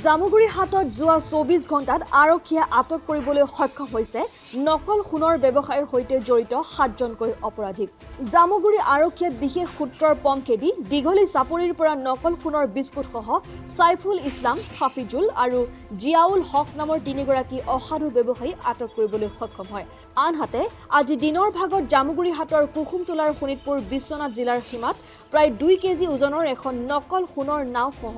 জামুগুৰি হাটত যোৱা ২৪ ঘণ্টাত আৰক্ষীয়ে আটক কৰিবলৈ সক্ষম হৈছে নকল সোণৰ ব্যৱসায়ৰ সৈতে জড়িত ৭জনকৈ অপৰাধীক। জামুগুৰি আৰক্ষীয়ে বিশেষ সূত্ৰৰ পমখেদি দীঘলী চাপৰিৰ পৰা নকল সোণৰ বিস্কুটসহ সাইফুল ইছলাম, হাফিজুল আৰু জিয়াউল হক নামৰ ৩গৰাকী অসাধু ব্যৱসায়ী আটক কৰিবলৈ সক্ষম হয়। আনহাতে আজি দিনৰ ভাগত জামুগুৰি হাটৰ কুসুমটোলাৰ শোণিতপুৰ বিশ্বনাথ জিলাৰ সীমাত প্ৰায় ২ কেজি ওজনৰ এখন নকল সোণৰ নাওসহ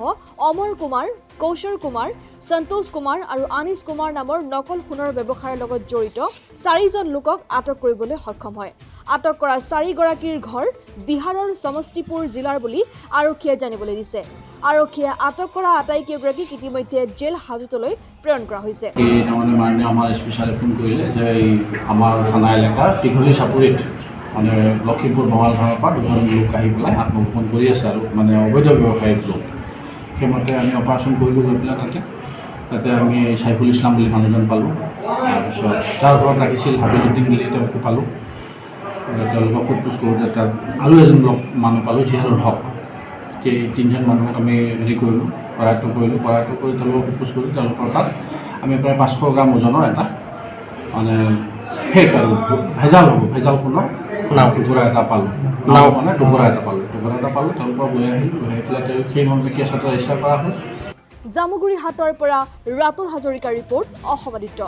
অমৰ কুমাৰ, কৌশৰ কুমাৰ, সন্তোষ কুমাৰ আৰু আনিছ কুমাৰ নামৰ নকল সোণৰ ব্যৱসায়ৰ লগত জড়িত ৪জন লোকক আটক কৰিবলৈ সক্ষম হয়। আটক কৰা ৪গৰাকীৰ ঘৰ বিহাৰৰ সমষ্টিপুৰ জিলাৰ বুলি আৰক্ষীয়ে জানিবলৈ দিছে। আৰক্ষীয়ে আটক কৰা আটাইকেইগৰাকীক ইতিমধ্যে জেল হাজতলৈ প্ৰেৰণ কৰা হৈছে। আমাৰ স্পেচিয়েলি ফোন কৰিলে যে আমাৰ থানা এলেকাৰ দীঘলী চাপৰিত মানে লখিমপুৰ বঙালধাৰৰ পৰা ২জন লোক আহি পেলাই আত্মগোপন কৰি আছে আৰু মানে অবৈধ ব্যৱসায়িক লোক। সেইমতে আমি অপাৰেশ্যন কৰিলোঁ গৈ পেলাই তাতে আমি সাইফুল ইছলাম বুলি মানুহজন পালোঁ। তাৰপিছত যাৰ ঘৰত ৰাখিছিল হাফিজুদ্দিন বুলি তেওঁকো পালোঁ। তেওঁলোকক সোধপোছ কৰোঁতে তাত আৰু এজন মানুহ পালোঁ জিয়াউল হক। এই ৩জন মানুহক আমি হেৰি কৰিলোঁ, কৰায়ত্ব কৰি তেওঁলোকক সোধপোছ কৰি তেওঁলোকৰ তাত আমি প্ৰায় ৫০০ গ্ৰাম ওজনৰ এটা মানে ফেক আৰু ভেজাল সোণৰ টুকুৰা এটা পালোঁ। টুকুৰা এটা পালোঁ তেওঁলোকক লৈ আহিলোঁ। লৈ আহি পেলাই সেই মৰ্মে কেছ এটা ৰেজিষ্টাৰ কৰা হ'ল। জামুগুৰি হাটৰ পৰা ৰাতুল হাজৰিকাৰ ৰিপৰ্ট, অসম আদিত্য।